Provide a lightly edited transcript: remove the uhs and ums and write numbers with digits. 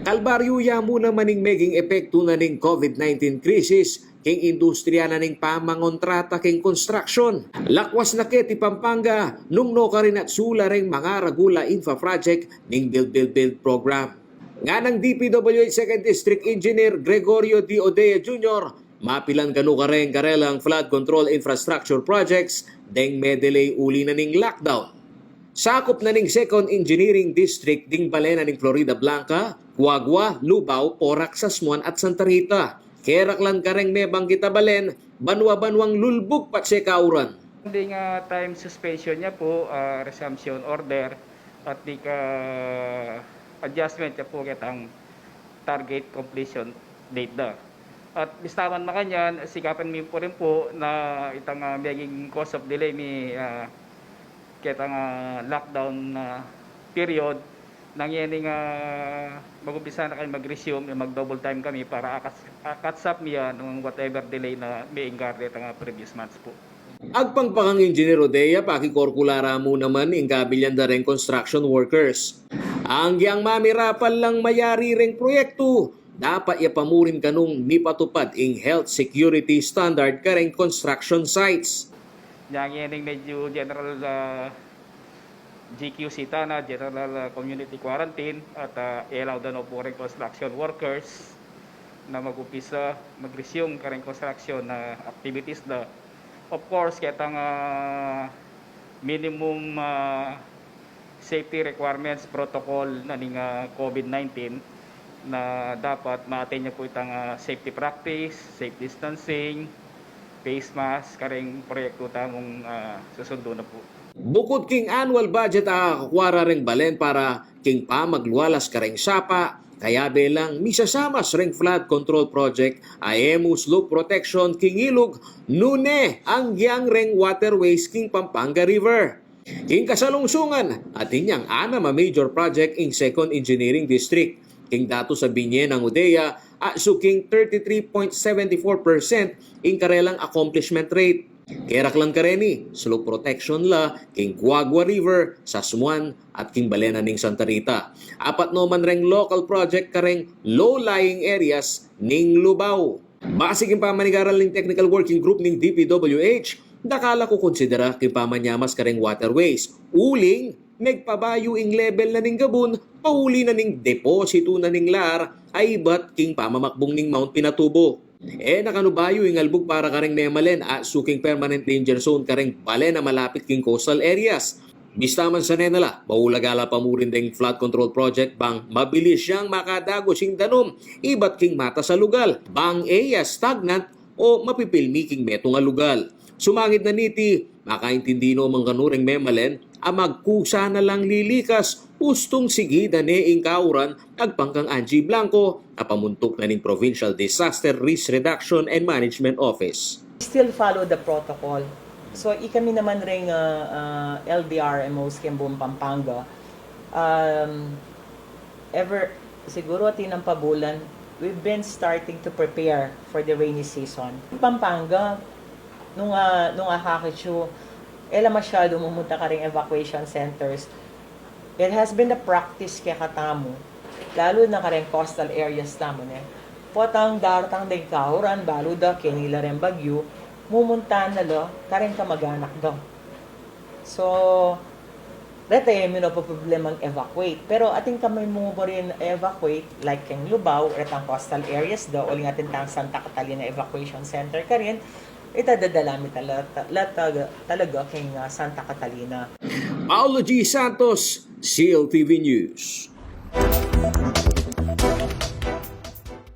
Kalbaryo ya muna maning meging epekto na ning COVID-19 crisis king industriya na ning pamangontrata king construction. Lakwas na ket ti Pampanga nung no ka rin at sula ring mga ragula infra project ning Build program. Nga ng DPWH 2nd District Engineer Gregorio D. Odea Jr., mapilan kanu ka rin karelang flood control infrastructure projects deng medelay uli na ning lockdown. Sakop na ning 2nd Engineering District ding balena ning Florida Blanca, Guagua, Lubao, Porac, Sasmuan at Santa Rita. Keraklan kareng mebang kita balen, banwa-banwang lulbog pat se kauran. Ding time suspension niya po, resumption order at di ka adjustment niya po kitang target completion date na. At bistaman na kanyan, sikapan mi po rin po na itang magiging cause of delay mi kitang lockdown period nang yaning mag-umpisa na kayo mag-resume, mag-double time kami para catch up niya ng whatever delay na may ingardet ang previous months po. Agpangpakang Engineer Odea, pakikorkulara mo naman inggabilyan da rin construction workers. Ang giyang mamirapal lang mayari ring proyekto, dapat iapamurin kanong mipatupad ing health security standard ka ring construction sites. Yang yaning medyo general GQC na general community quarantine at allow the no foreign construction workers na mag-upisa mag-resume kareng construction na activities na of course kitang minimum safety requirements protocol na ning COVID-19 na dapat ma-attain niya po itang safety practice, safe distancing, face mask kareng proyekto tamong susundo na po. Bukod king annual budget akakwara ring balen para king pa magluwalas ka ring sapa, kaya belang misasamas ring flood control project AEMU slope protection king ilog nune ang giyang ring waterways king Pampanga River. King kasalungsungan at inyang anam a major project ing 2nd Engineering District. King dato sa binye ng Odea suking 33.74% ing karelang accomplishment rate. Keraklan kareni, slope protection la, king Guagua River, Sasmuan at king Balena ning Santa Rita. Apat naman ring local project kareng low-lying areas ning Lubao. Base king pamanigaral ning technical working group ning DPWH, dakala ko konsidera king pamanyamas kareng waterways. Uling, nagpabayo ing level na ning Gabon, pauli na ning deposito na ning LAR, ay ba't king pamamakbong ning Mount Pinatubo. Nakanubayo yung albog para kareng nemalen at suking permanent danger zone kareng balen na malapit king coastal areas. Bistaman sa nenala, maulagala pa mo rin ding flood control project bang mabilis siyang makadago sing danom, iba't king mata sa lugal, bang stagnant o mapipilmi king meto nga lugal. Sumangit na niti, makaintindi no mga kanureng memalen, magkusa na lang lilikas, ustong sigida ne ing kauran, agpangkang Angie Blanco, pamuntok na ning Provincial Disaster Risk Reduction and Management Office. Still follow the protocol. So, kami naman rin LDRMOs Kembong Pampanga, siguro tinang pabulan, we've been starting to prepare for the rainy season. Pampanga, nung hakakitsyo, masyado mumunta ka rin evacuation centers. It has been the practice kaya katamo, lalo na ka rin coastal areas tamo ne. Potang daratang day kauran, balo da, kinila rin bagyo, mumunta na lo, ka rin kamag-anak do. So, dito yung problemang evacuate. Pero ating kamay mo rin evacuate, like keng Lubao, etang coastal areas do, uling ating tang Santa Catalina Evacuation Center ka rin, itadadalami talaga keng Santa Catalina. Paulo G. Santos, CLTV News.